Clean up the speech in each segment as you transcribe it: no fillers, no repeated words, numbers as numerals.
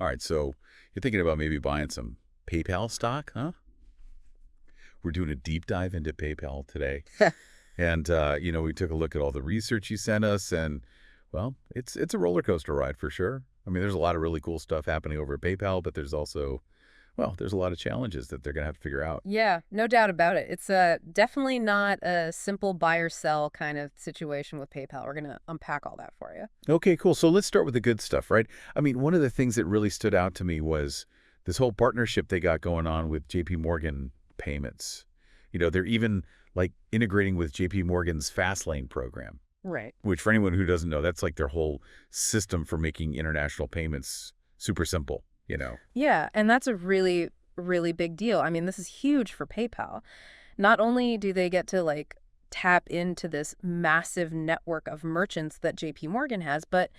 All right, so you're thinking about maybe buying some PayPal stock, huh? We're doing a deep dive into PayPal today. And, we took a look at all the research you sent us, and, well, it's a roller coaster ride for sure. I mean, there's a lot of really cool stuff happening over at PayPal, but there's also, well, there's a lot of challenges that they're going to have to figure out. Yeah, no doubt about it. It's definitely not a simple buy or sell kind of situation with PayPal. We're going to unpack all that for you. Okay, cool. So let's start with the good stuff, right? I mean, one of the things that really stood out to me was this whole partnership they got going on with JP Morgan Payments. They're even like integrating with JP Morgan's Fastlane program, Right. which for anyone who doesn't know, that's like their whole system for making international payments super simple. Yeah, and that's a really, really big deal. I mean, this is huge for PayPal. Not only do they get to tap into this massive network of merchants that JP Morgan has, but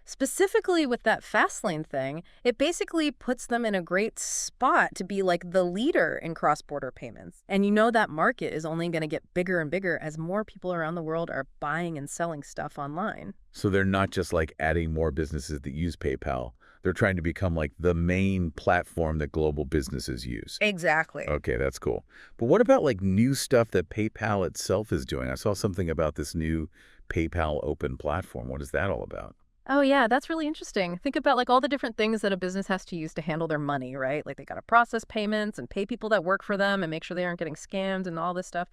specifically with that Fastlane thing, it basically puts them in a great spot to be like the leader in cross-border payments. And that market is only going to get bigger and bigger as more people around the world are buying and selling stuff online. So they're not just like adding more businesses that use PayPal. They're trying to become like the main platform that global businesses use. Exactly. Okay, that's cool. But what about like new stuff that PayPal itself is doing? I saw something about this new PayPal Open platform. What is that all about? Oh, yeah, that's really interesting. Think about all the different things that a business has to use to handle their money, right? Like they got to process payments and pay people that work for them and make sure they aren't getting scammed and all this stuff.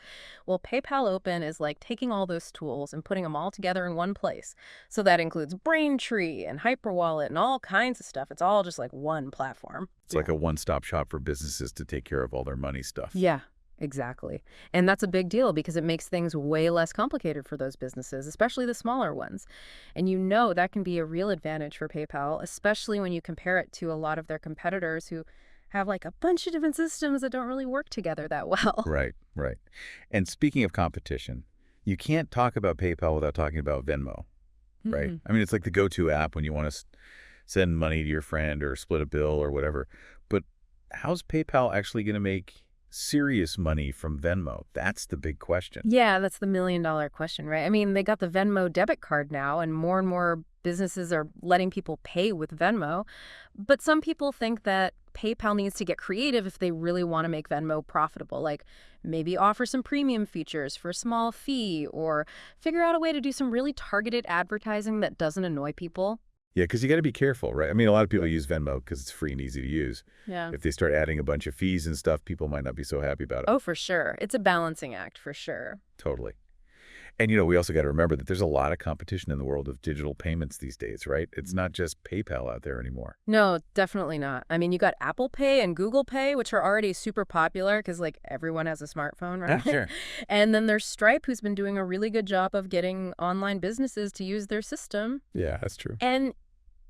Well, PayPal Open is like taking all those tools and putting them all together in one place. So that includes Braintree and Hyperwallet and all kinds of stuff. It's all just like one platform. It's like a one-stop shop for businesses to take care of all their money stuff. Yeah. Exactly. And that's a big deal because it makes things way less complicated for those businesses, especially the smaller ones. And that can be a real advantage for PayPal, especially when you compare it to a lot of their competitors who have a bunch of different systems that don't really work together that well. Right, right. And speaking of competition, you can't talk about PayPal without talking about Venmo, right? Mhm. I mean, it's like the go-to app when you want to send money to your friend or split a bill or whatever. But how's PayPal actually going to make serious money from Venmo? That's the big question. Yeah, that's the million-dollar question, right? I mean, they got the Venmo debit card now, and more businesses are letting people pay with Venmo. But some people think that PayPal needs to get creative if they really want to make Venmo profitable, like maybe offer some premium features for a small fee or figure out a way to do some really targeted advertising that doesn't annoy people. Yeah, because you got to be careful, right? I mean, a lot of people use Venmo because it's free and easy to use. Yeah. If they start adding a bunch of fees and stuff, people might not be so happy about it. Oh, for sure. It's a balancing act, for sure. Totally. And, we also got to remember that there's a lot of competition in the world of digital payments these days, right? It's not just PayPal out there anymore. No, definitely not. I mean, you got Apple Pay and Google Pay, which are already super popular because everyone has a smartphone, right? Sure. And then there's Stripe, who's been doing a really good job of getting online businesses to use their system. Yeah, that's true. And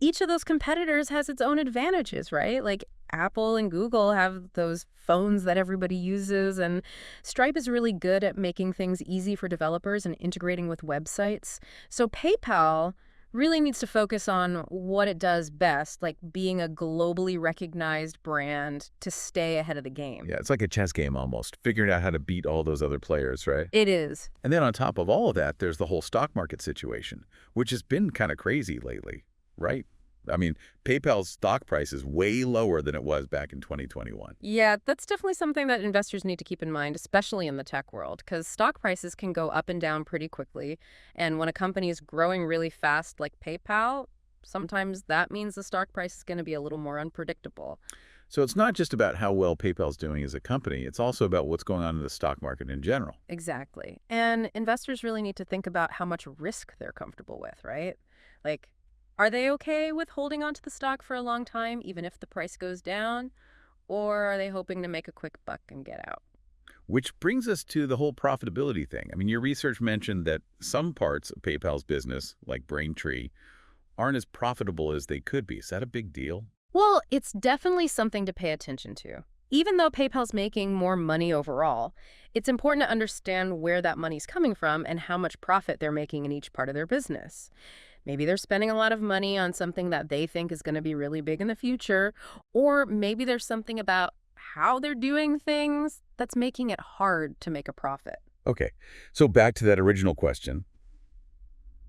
each of those competitors has its own advantages, right? Like Apple and Google have those phones that everybody uses, and Stripe is really good at making things easy for developers and integrating with websites. So PayPal really needs to focus on what it does best, like being a globally recognized brand to stay ahead of the game. Yeah, it's like a chess game almost, figuring out how to beat all those other players, right? It is. And then on top of all of that, there's the whole stock market situation, which has been kind of crazy lately, right? I mean, PayPal's stock price is way lower than it was back in 2021. Yeah, that's definitely something that investors need to keep in mind, especially in the tech world, because stock prices can go up and down pretty quickly. And when a company is growing really fast, like PayPal, sometimes that means the stock price is going to be a little more unpredictable. So it's not just about how well PayPal's doing as a company. It's also about what's going on in the stock market in general. Exactly. And investors really need to think about how much risk they're comfortable with, right? Like, are they okay with holding onto the stock for a long time, even if the price goes down? Or are they hoping to make a quick buck and get out? Which brings us to the whole profitability thing. I mean, your research mentioned that some parts of PayPal's business, like Braintree, aren't as profitable as they could be. Is that a big deal? Well, it's definitely something to pay attention to. Even though PayPal's making more money overall, it's important to understand where that money's coming from and how much profit they're making in each part of their business. Maybe they're spending a lot of money on something that they think is going to be really big in the future, or maybe there's something about how they're doing things that's making it hard to make a profit. Okay, so back to that original question.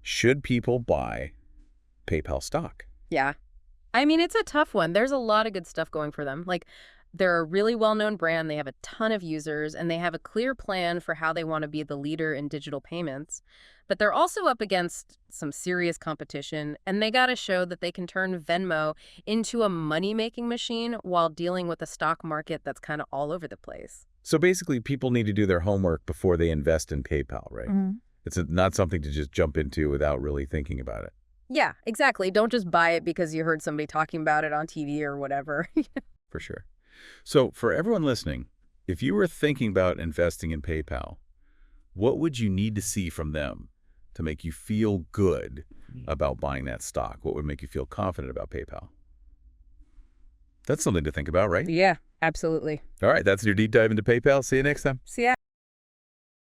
Should people buy PayPal stock? Yeah, I mean, it's a tough one. There's a lot of good stuff going for them. Like, they're a really well-known brand, they have a ton of users, and they have a clear plan for how they want to be the leader in digital payments. But they're also up against some serious competition, and they got to show that they can turn Venmo into a money-making machine while dealing with a stock market that's kind of all over the place. So basically, people need to do their homework before they invest in PayPal, right? It's not something to just jump into without really thinking about it. Yeah, exactly. Don't just buy it because you heard somebody talking about it on TV or whatever. For sure. So for everyone listening, if you were thinking about investing in PayPal, what would you need to see from them to make you feel good about buying that stock? What would make you feel confident about PayPal? That's something to think about, right? Yeah, absolutely. All right, that's your deep dive into PayPal. See you next time. See ya.